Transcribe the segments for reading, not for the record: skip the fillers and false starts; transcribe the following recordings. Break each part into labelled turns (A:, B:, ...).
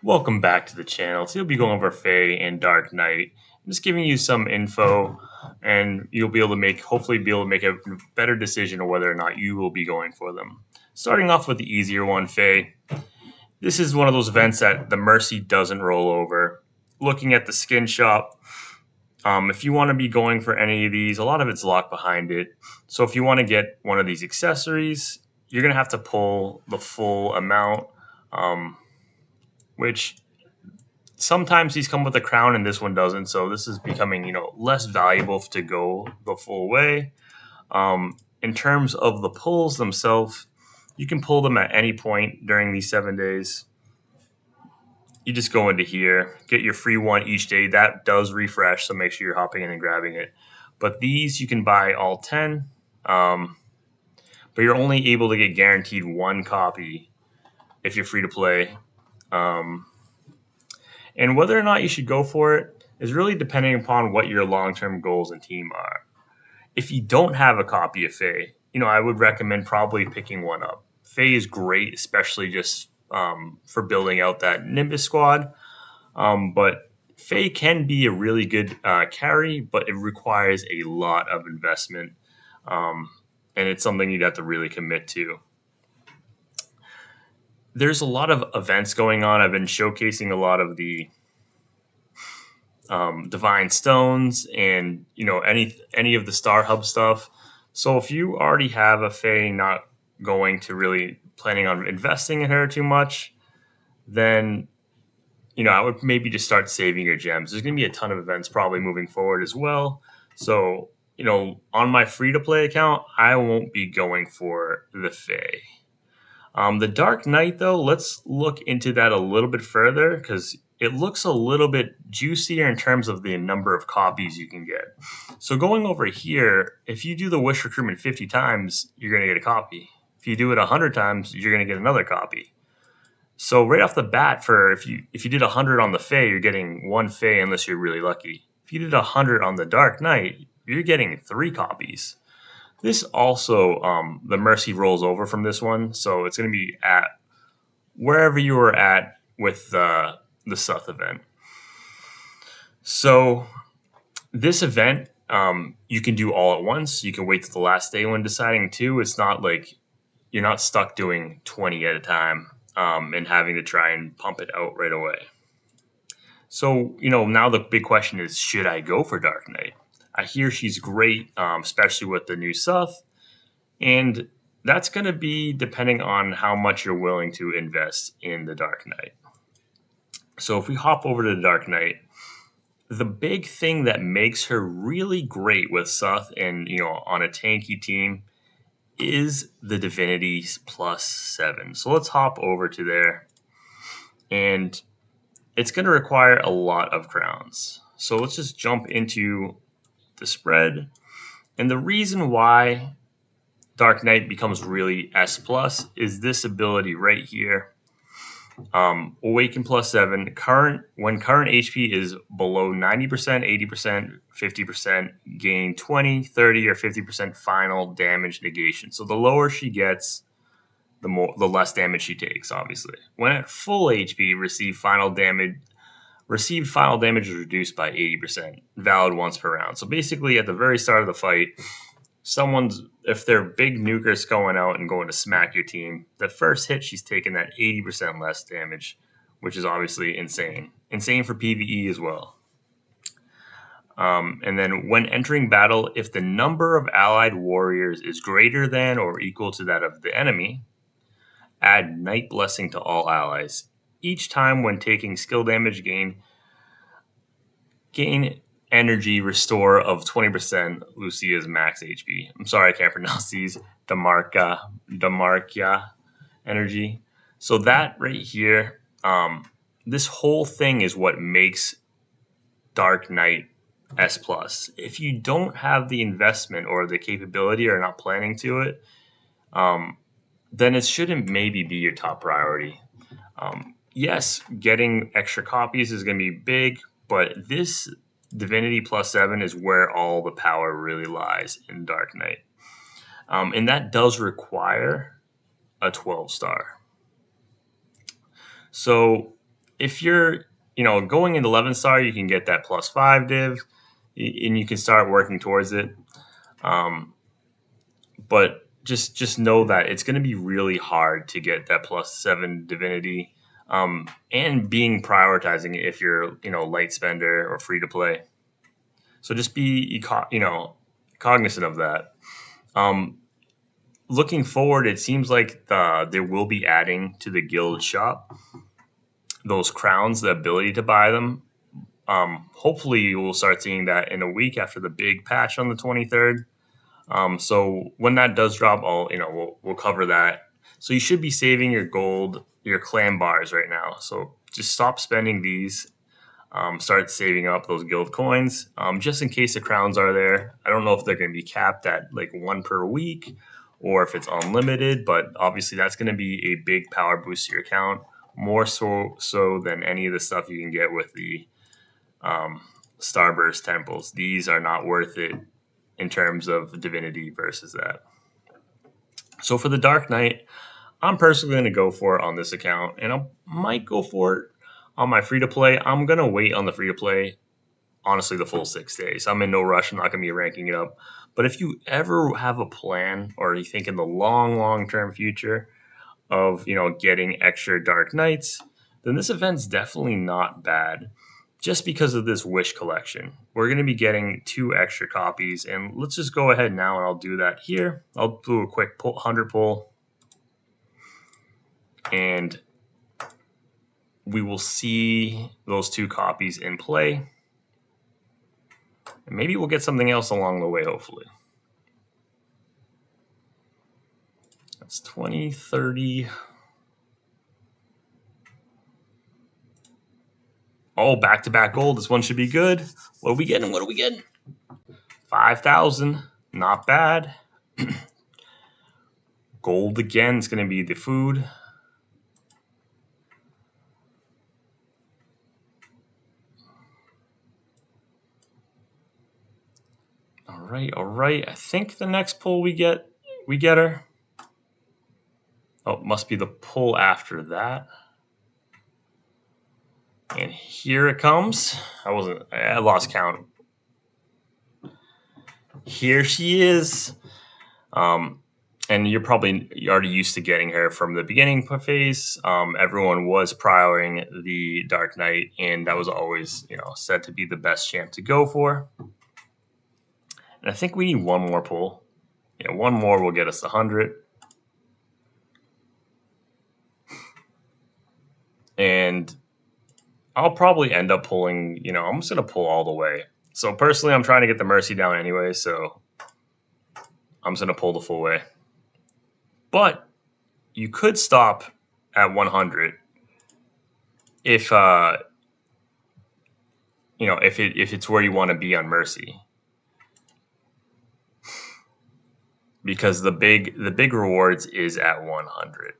A: Welcome back to the channel. So you'll be going over Fae and Dark Knight. I'm just giving you some info, and you'll be able to hopefully be able to make a better decision of whether or not you will be going for them. Starting off with the easier one, Fae. This is one of those events that the Mercy doesn't roll over. Looking at the skin shop, if you want to be going for any of these, a lot of it's locked behind it. So if you want to get one of these accessories, you're going to have to pull the full amount, um, which sometimes these come with a crown and this one doesn't, so this is becoming less valuable to go the full way. In terms of the pulls themselves, you can pull them at any point during these 7 days. You just go into here, get your free one each day. That does refresh, so make sure you're hopping in and grabbing it. But these you can buy all 10, but you're only able to get guaranteed one copy if you're free to play. um, And whether or not you should go for it is really depending upon what your long term goals and team are. If you don't have a copy of Fae, I would recommend probably picking one up. Fae is great, especially just for building out that Nimbus squad. But Fae can be a really good carry, but it requires a lot of investment. Um, and it's something you'd have to really commit to. There's a lot of events going on. I've been showcasing a lot of the divine stones and any of the star hub stuff. So if you already have a Fae, not going to really planning on investing in her too much, then I would maybe just start saving your gems. There's going to be a ton of events probably moving forward as well. So on my free to play account, I won't be going for the Fae. The Dark Knight, though, let's look into that a little bit further because it looks a little bit juicier in terms of the number of copies you can get. So going over here, if you do the Wish recruitment 50 times, you're going to get a copy. If you do it 100 times, you're going to get another copy. So right off the bat, for if you did 100 on the Fae, you're getting one Fae unless you're really lucky. If you did 100 on the Dark Knight, you're getting 3 copies. This also, the Mercy rolls over from this one, so it's going to be at wherever you were at with the Suth event. So this event, you can do all at once. You can wait till the last day when deciding too. It's not like you're not stuck doing 20 at a time and having to try and pump it out right away. So now the big question is, should I go for Dark Knight? I hear she's great, especially with the new Suth. And that's going to be depending on how much you're willing to invest in the Dark Knight. So if we hop over to the Dark Knight, the big thing that makes her really great with Suth and on a tanky team is the Divinities +7. So let's hop over to there, and it's going to require a lot of crowns. So let's just jump into the spread. And the reason why Dark Knight becomes really S plus is this ability right here. Awaken +7. When current HP is below 90%, 80%, 50%, gain 20, 30, or 50% final damage negation. So the lower she gets, the less damage she takes, obviously. When at full HP, received final damage is reduced by 80%, valid once per round. So basically at the very start of the fight, if they're big nukers going out and going to smack your team, the first hit she's taking that 80% less damage, which is obviously insane for PvE as well. And then when entering battle, if the number of allied warriors is greater than or equal to that of the enemy, add Night Blessing to all allies. Each time when taking skill damage, gain energy restore of 20% Lucia's max HP. I'm sorry, I can't pronounce these. Damarkia energy. So that right here, this whole thing is what makes Dark Knight S plus. If you don't have the investment or the capability or not planning to it, then it shouldn't maybe be your top priority. Yes, getting extra copies is going to be big, but this Divinity +7 is where all the power really lies in Dark Knight. And that does require a 12 star. So if you're going into 11 star, you can get that +5 div, and you can start working towards it. But just know that it's going to be really hard to get that +7 divinity, and being prioritizing it if you're light spender or free to play. So just be cognizant of that. Looking forward, it seems like there will be adding to the guild shop those crowns, the ability to buy them. Hopefully, you will start seeing that in a week after the big patch on the 23rd. So when that does drop, we'll cover that. So you should be saving your gold, your clan bars right now. So just stop spending these. Start saving up those guild coins, just in case the crowns are there. I don't know if they're going to be capped at like 1 per week or if it's unlimited, but obviously that's going to be a big power boost to your account, more so than any of the stuff you can get with the Starburst temples. These are not worth it in terms of divinity versus that. So for the Dark Knight, I'm personally going to go for it on this account, and I might go for it on my free to play. I'm going to wait on the free to play, honestly, the full 6 days. I'm in no rush. I'm not going to be ranking it up. But if you ever have a plan, or you think in the long term future of getting extra Dark Knights, then this event's definitely not bad. Just because of this wish collection, we're going to be getting 2 extra copies, and let's just go ahead now, and I'll do that here. I'll do a quick 100 pull, and we will see those 2 copies in play, and maybe we'll get something else along the way, hopefully. That's 20, 30. Oh, back-to-back gold. This one should be good. What are we getting? 5,000. Not bad. Gold again is going to be the food. All right. I think the next pull we get her. Oh, it must be the pull after that. And here it comes. I lost count. Here she is. And you're probably already used to getting her from the beginning phase. Everyone was prioring the Dark Knight, and that was always, said to be the best champ to go for. And I think we need one more pull. Yeah, one more will get us 100. And I'll probably end up pulling, I'm just going to pull all the way. So personally, I'm trying to get the Mercy down anyway, so I'm just going to pull the full way. But you could stop at 100 if if it's where you want to be on Mercy, because the big rewards is at 100.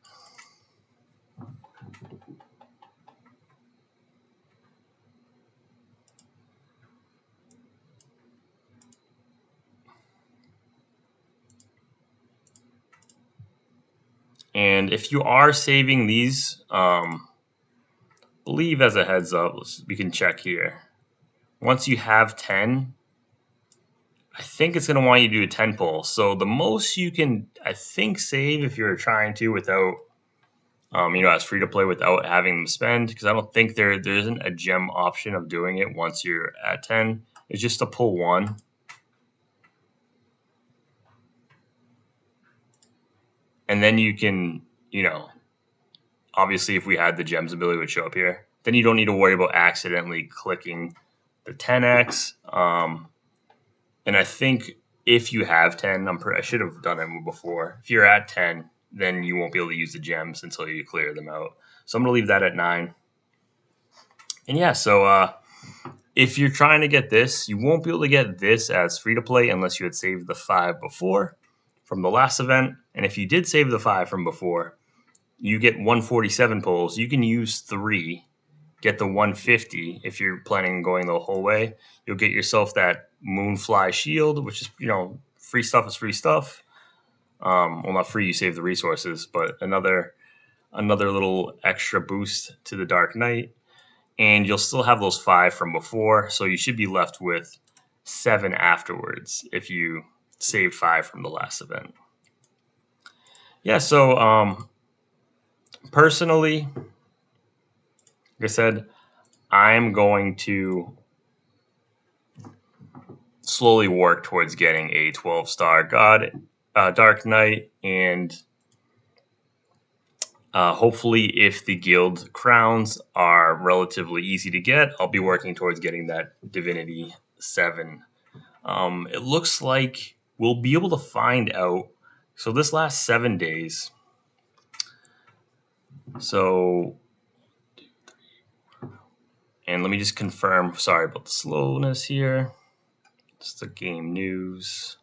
A: And if you are saving these, believe as a heads up, we can check here. Once you have 10, I think it's going to want you to do a 10 pull. So the most you can, I think, save if you're trying to without, as free to play without having them spend, because I don't think there isn't a gem option of doing it once you're at 10. It's just to pull 1. And then you can, obviously if we had the gems ability would show up here. Then you don't need to worry about accidentally clicking the 10x. And I think if you have 10, I should have done it before. If you're at 10, then you won't be able to use the gems until you clear them out. So I'm going to leave that at 9. And yeah, so if you're trying to get this, you won't be able to get this as free to play unless you had saved the 5 before from the last event. And if you did save the 5 from before, you get 147 pulls. You can use 3, get the 150 if you're planning on going the whole way. You'll get yourself that Moonfly Shield, which is, free stuff is free stuff. Well, not free, you save the resources, but another little extra boost to the Dark Knight. and you'll still have those 5 from before, so you should be left with 7 afterwards if you save 5 from the last event. Yeah, so personally, like I said, I'm going to slowly work towards getting a 12-star Dark Knight, and hopefully, if the guild crowns are relatively easy to get, I'll be working towards getting that Divinity 7. It looks like we'll be able to find out. So this last 7 days. So, and let me just confirm. Sorry about the slowness here. Just the game news.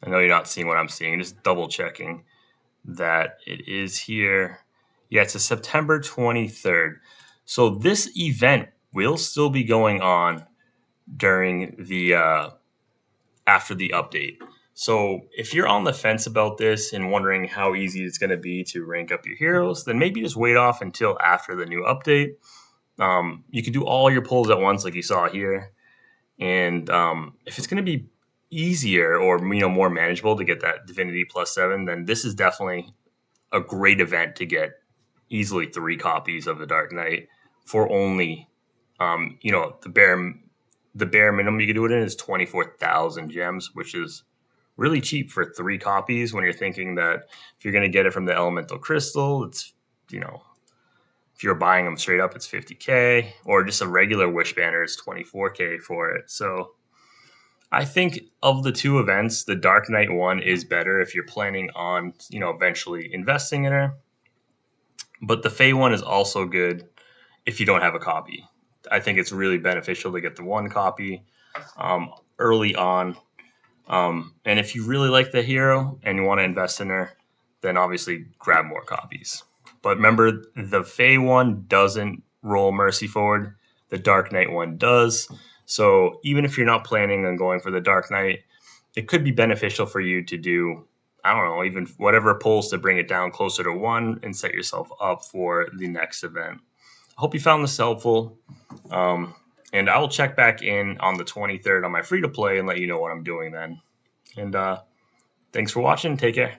A: I know you're not seeing what I'm seeing. Just double checking that it is here. Yeah, it's a September 23rd. So this event will still be going on during the after the update. So if you're on the fence about this and wondering how easy it's going to be to rank up your heroes, then maybe just wait off until after the new update. You can do all your pulls at once, like you saw here. And if it's going to be easier or more manageable to get that Divinity +7, then this is definitely a great event to get easily 3 copies of the Dark Knight for only the bare minimum you can do it in is 24,000 gems, which is really cheap for 3 copies when you're thinking that if you're going to get it from the Elemental Crystal, it's, if you're buying them straight up, it's 50K, or just a regular Wish Banner is 24K for it. So I think of the 2 events, the Dark Knight one is better if you're planning on, eventually investing in her. But the Fey one is also good if you don't have a copy. I think it's really beneficial to get the 1 copy early on. And if you really like the hero and you want to invest in her, then obviously grab more copies. But remember, the Fey one doesn't roll Mercy forward. The Dark Knight one does. So even if you're not planning on going for the Dark Knight, it could be beneficial for you to do, I don't know, even whatever pulls to bring it down closer to 1 and set yourself up for the next event. I hope you found this helpful. And I will check back in on the 23rd on my free-to-play and let you know what I'm doing then. And thanks for watching. Take care.